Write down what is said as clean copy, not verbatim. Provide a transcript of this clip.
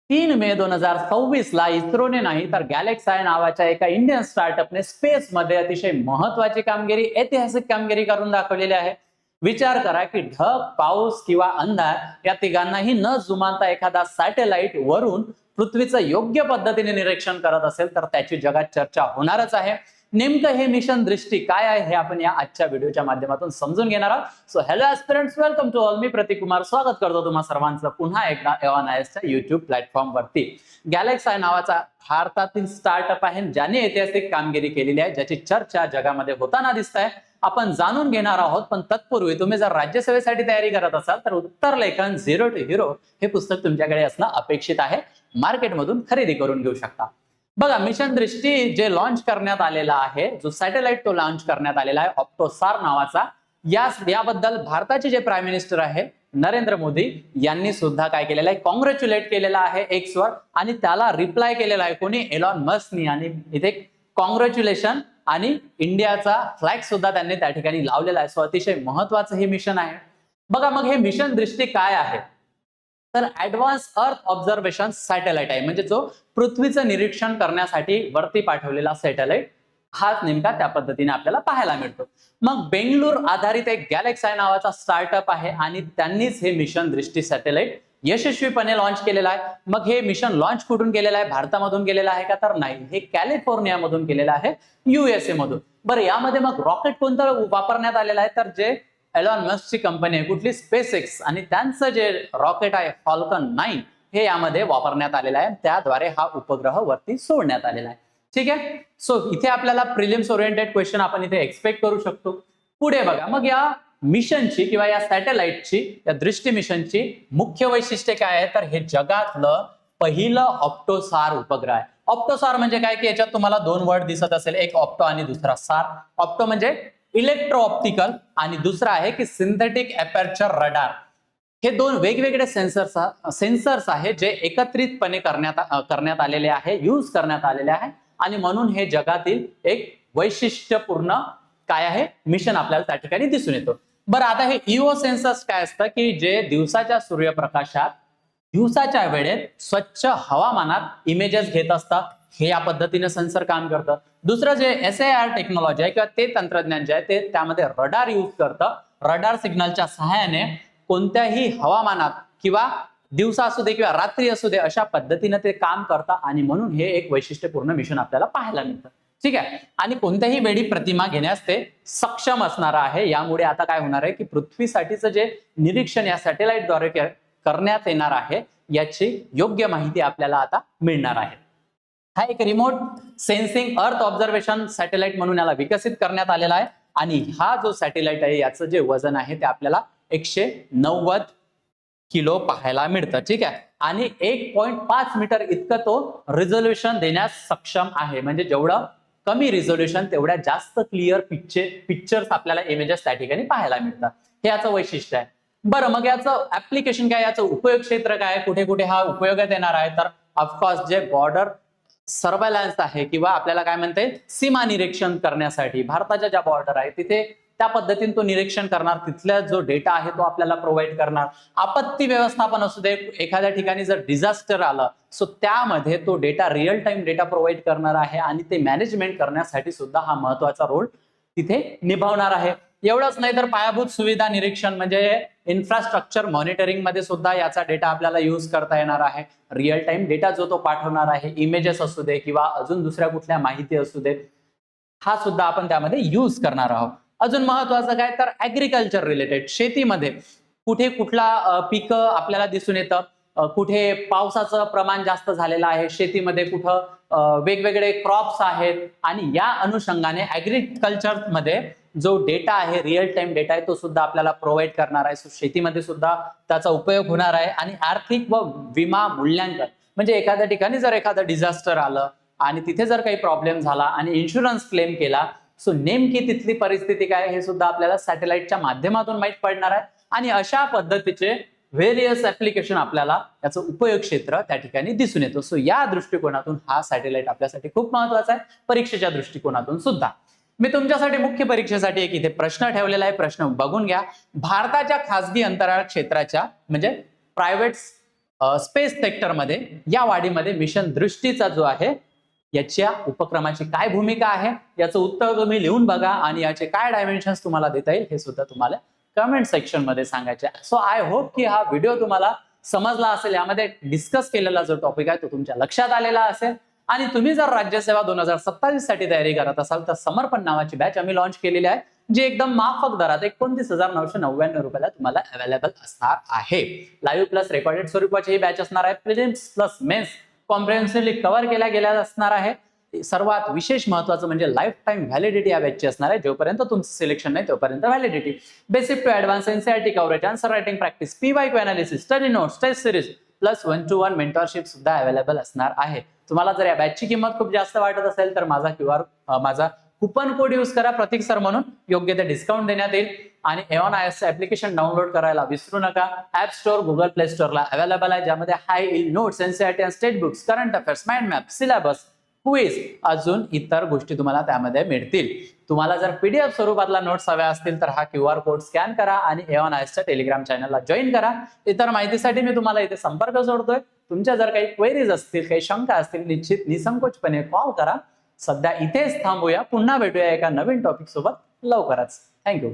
3 मे 2026 ला इस्रोने नाही तर गॅलेक्साय नावाच्या एका इंडियन स्टार्टअपने स्पेसमध्ये अतिशय महत्वाची कामगिरी, ऐतिहासिक कामगिरी करून दाखवलेली आहे. विचार करा की ढग, पाऊस किंवा अंधार या तिघांनाही न जुमानता एखादा सॅटेलाइट वरून पृथ्वीचं योग्य पद्धतीने निरीक्षण करत असेल तर त्याची जगात चर्चा होणारच आहे. नेमकं हे मिशन दृष्टी काय आहे हे आपण या आजच्या व्हिडिओच्या माध्यमातून समजून घेणार आहोत. So hello aspirants, welcome to all. मी प्रतीक कुमार स्वागत करतो तुम्हा सर्वांचं पुन्हा एकदा एव्हानायसच्या युट्यूब प्लॅटफॉर्म वरती. गॅलेक्साय नावाचा भारतातील स्टार्टअप आहे ज्याने ऐतिहासिक कामगिरी केलेली आहे, ज्याची चर्चा जगामध्ये होताना दिसत आहे. आपण जाणून घेणार आहोत, पण तत्पूर्वी तुम्ही जर राज्यसेवेसाठी तयारी करत असाल तर उत्तर लेखन झिरो टू हिरो हे पुस्तक तुमच्याकडे असणं अपेक्षित आहे. मार्केटमधून खरेदी करून घेऊ शकता. बघा, मिशन दृष्टी जे लॉन्च करण्यात आलेला आहे, जो सॅटेलाइट तो लॉन्च करण्यात आलेला आहे ऑप्टोसार नावाचा, याबद्दल भारताचे जे प्राईम मिनिस्टर आहे नरेंद्र मोदी यांनी सुद्धा काय केलेलं आहे, कॉंग्रॅच्युलेट केलेला आहे एक्स वर, आणि त्याला रिप्लाय केलेला आहे कोणी, एलॉन मस्कनी. आणि इथे कॉंग्रॅच्युलेशन आणि इंडियाचा फ्लॅग सुद्धा त्यांनी त्या ठिकाणी लावलेला आहे. सो अतिशय महत्वाचं हे मिशन आहे. बघा, मग हे मिशन दृष्टी काय आहे तर ऍडव्हान्स अर्थ ऑब्झर्वेशन सॅटेलाइट आहे, म्हणजे जो पृथ्वीचं निरीक्षण करण्यासाठी वरती पाठवलेला सॅटेलाइट हाच नेमका त्या पद्धतीने आपल्याला पाहायला मिळतो. मग बेंगळूर आधारित एक गॅलेक्साय नावाचा स्टार्टअप आहे आणि त्यांनीच हे मिशन दृष्टी सॅटेलाइट यशस्वीपणे लॉन्च केलेलं आहे. मग हे मिशन लॉन्च कुठून केलेलं आहे, भारतामधून केलेलं आहे का तर नाही, हे कॅलिफोर्निया मधून केलेलं आहे, USA मधून. बरं, यामध्ये मग रॉकेट कोणतं वापरण्यात आलेलं आहे तर जे एलॉन मस्कची कंपनी आहे कुठली, स्पेसएक्स, आणि त्यांचं जे रॉकेट आहे फाल्कन 9 हे यामध्ये वापरण्यात आलेलं आहे. त्याद्वारे हा उपग्रह वरती सोडण्यात आलेला आहे. ठीक आहे. सो इथे आपल्याला प्रिलिम्स ओरिएंटेड क्वेश्चन आपण इथे एक्सपेक्ट करू शकतो. पुढे बघा, मग या मिशनची किंवा या सॅटेलाइटची, या दृष्टी मिशनची मुख्य वैशिष्ट्ये काय आहे तर हे जगातलं पहिलं ऑप्टोसार उपग्रह आहे. ऑप्टोसार म्हणजे काय की याच्यात तुम्हाला दोन वर्ड दिसत असेल, एक ऑप्टो आणि दुसरा सार. ऑप्टो म्हणजे इलेक्ट्रो ऑप्टिकल आणि दुसरा आहे की सिंथेटिक एपर्चर रडार. हे दोन वेगवेगळे सेन्सर्स आहे जे एकत्रितपणे करण्यात आलेले आहे, यूज करण्यात आलेले आहे, आणि म्हणून हे जगातील एक वैशिष्ट्यपूर्ण काय आहे मिशन आपल्याला त्या ठिकाणी दिसून येतो. बरं, आता हे ईओ सेन्सर्स काय असतं की जे दिवसाच्या सूर्यप्रकाशात दिवसाच्या वेळेत स्वच्छ हवामानात इमेजेस घेत असतात. हे या पद्धतीने सेन्सर काम करतं. दुसरं जे SAR टेक्नॉलॉजी आहे किंवा ते तंत्रज्ञान जे आहे ते त्यामध्ये रडार यूज करतं. रडार सिग्नलच्या सहाय्याने कोणत्याही हवामानात किंवा दिवसा असू दे किंवा रात्री असू दे अशा पद्धतीने ते काम करतं, आणि म्हणून हे एक वैशिष्ट्यपूर्ण मिशन आपल्याला पाहायला मिळतं. ठीक आहे. आणि कोणत्याही वेळी प्रतिमा घेण्यास ते सक्षम असणार आहे. यामुळे आता काय होणार आहे की पृथ्वीसाठीचं जे निरीक्षण या सॅटेलाइटद्वारे करण्यात येणार आहे याची योग्य माहिती आपल्याला आता मिळणार आहे. हा एक रिमोट सेन्सिंग अर्थ ऑब्झर्वेशन सॅटेलाइट म्हणून याला विकसित करण्यात आलेला आहे. आणि हा जो सॅटेलाइट आहे याचं जे वजन आहे ते आपल्याला 190 किलो पाहायला मिळतं. ठीक आहे. आणि 1.5 मीटर इतकं तो रिझोल्युशन देण्यास सक्षम आहे, म्हणजे जेवढं कमी रिझोल्युशन तेवढ्या जास्त क्लिअर पिक्चर्स आपल्याला इमेजेस त्या ठिकाणी पाहायला मिळतात. हे याचं वैशिष्ट्य आहे. बरं, मग याचं ऍप्लिकेशन काय, याचं उपयोग क्षेत्र काय, कुठे कुठे हा उपयोगात येणार आहे तर ऑफकोर्स जे बॉर्डर सर्व्हेलन्स आहे किंवा आपल्याला काय म्हणते सीमा निरीक्षण करण्यासाठी भारताच्या ज्या बॉर्डर आहे तिथे त्या पद्धतीने तो निरीक्षण करणार, तिथला जो डेटा आहे तो आपल्याला प्रोव्हाइड करणार. आपत्ती व्यवस्थापन असू दे, एखाद्या ठिकाणी जर डिझास्टर आलं सो त्यामध्ये तो data real time data provide करणार आहे, आणि ते मॅनेजमेंट करण्यासाठी सुद्धा हा महत्वाचा रोल तिथे निभावणार आहे. एवढंच नाही तर पायाभूत सुविधा निरीक्षण म्हणजे इन्फ्रास्ट्रक्चर मॉनिटरिंग मध्ये सुद्धा याचा डेटा आपल्याला यूज करता येणार आहे. रिअल टाइम डेटा जो तो पाठवणार आहे, इमेजेस असू दे किंवा अजून दुसऱ्या कुठल्या माहिती असू दे, हा सुद्धा आपण त्यामध्ये यूज करणार आहोत. अजून महत्वाचं काय तर ऍग्रिकल्चर रिलेटेड, शेतीमध्ये कुठे कुठला पिकं आपल्याला दिसून येतं, कुठे पावसाचं प्रमाण जास्त झालेलं आहे शेतीमध्ये, कुठं वेगवेगळे क्रॉप्स आहेत, आणि या अनुषंगाने ऍग्रिकल्चर मध्ये जो डेटा आहे, रिअल टाइम डेटा आहे, तो सुद्धा आपल्याला प्रोव्हाइड करणार आहे. सो शेतीमध्ये सुद्धा त्याचा उपयोग होणार आहे. आणि आर्थिक व विमा मूल्यांकन म्हणजे एखाद्या ठिकाणी जर एखादं डिझास्टर आलं आणि तिथे जर काही प्रॉब्लेम झाला आणि इन्शुरन्स क्लेम केला, सो नेमकी तिथली परिस्थिती काय हे सुद्धा आपल्याला सॅटेलाइटच्या माध्यमातून माहित पडणार आहे. आणि अशा पद्धतीचे व्हेरियस ऍप्लिकेशन आपल्याला याचं उपयोग क्षेत्र त्या ठिकाणी दिसून येतो. सो या दृष्टिकोनातून हा सॅटेलाइट आपल्यासाठी खूप महत्वाचा आहे, परीक्षेच्या दृष्टिकोनातून सुद्धा. मी तुमच्यासाठी मुख्य परीक्षेसाठी एक इथे प्रश्न ठेवलेला आहे, प्रश्न बघून घ्या. भारताच्या खासगी अंतराळ क्षेत्राच्या म्हणजे प्रायव्हेट स्पेस सेक्टरमध्ये या वाढीमध्ये मिशन दृष्टीचा जो आहे याच्या उपक्रमाची काय भूमिका आहे याचं उत्तर तुम्ही लिहून बघा आणि याचे काय डायमेन्शन्स तुम्हाला देता येईल हे सुद्धा तुम्हाला कमेंट सेक्शन मध्ये सांगायचे. सो आय होप की हा व्हिडिओ तुम्हाला समजला असेल. यामध्ये डिस्कस केलेला जो टॉपिक आहे तो तुमच्या लक्षात आलेला असेल आणि तुम्ही जर राज्यसेवा 2027 साठी तयारी करत असाल तर समर्पण नावाची बॅच आम्ही लॉन्च केलेली आहे जी एकदम माफक दरात 29,999 रुपयाला तुम्हाला अवेलेबल असणार आहे. लाईव्ह प्लस रेकॉर्डेड स्वरूपाची ही बॅच असणार आहे. प्रिलिम्स प्लस मेन्स कॉम्प्रिहेन्सिव्हली कव्हर केल्या गेल्या असणार आहे. सर्वात विशेष महत्वाचं म्हणजे लाईफ टाइम व्हॅलिडिटी या बॅचची असणार आहे. जोपर्यंत तुमचं सिलेक्शन नाही तोपर्यंत validity. Basic to advance NCERT coverage, answer writing practice, PYQ analysis, study notes, test series plus 1-to-1 mentorship सुद्धा अवेलेबल असणार आहे. तुम्हाला जर या बॅचची किंमत खूप जास्त वाटत असेल तर माझा कुपन कोड यूज करा प्रतीक सर म्हणून, योग्य ते डिस्काउंट देण्यात येईल. आणि एऑन आयएस ऍप्लिकेशन डाउनलोड करायला विसरू नका. ऍप स्टोअर, गुगल प्ले स्टोअरला अवेलेबल आहे, ज्यामध्ये हाय इल नोट्स, एनसीईआरटी आणि state books, current affairs, mind map, syllabus, quiz अजून इतर गोष्टी तुम्हाला त्यामध्ये मिळतील. तुम्हाला जर पीडीएफ स्वरूपातला नोट्स हव्या असतील तर हा QR कोड स्कॅन करा आणि एऑन आयएसच्या टेलिग्राम चॅनलला जॉईन करा. इतर माहितीसाठी मी तुम्हाला इथे संपर्क जोडतोय. तुमच्या जर काही क्वेरीज असतील, काही शंका असतील, निश्चित निसंकोचपणे कॉल करा. सध्या इथेच थांबूया. पुन्हा भेटूया एका नवीन टॉपिक सोबत लवकरच. थँक्यू.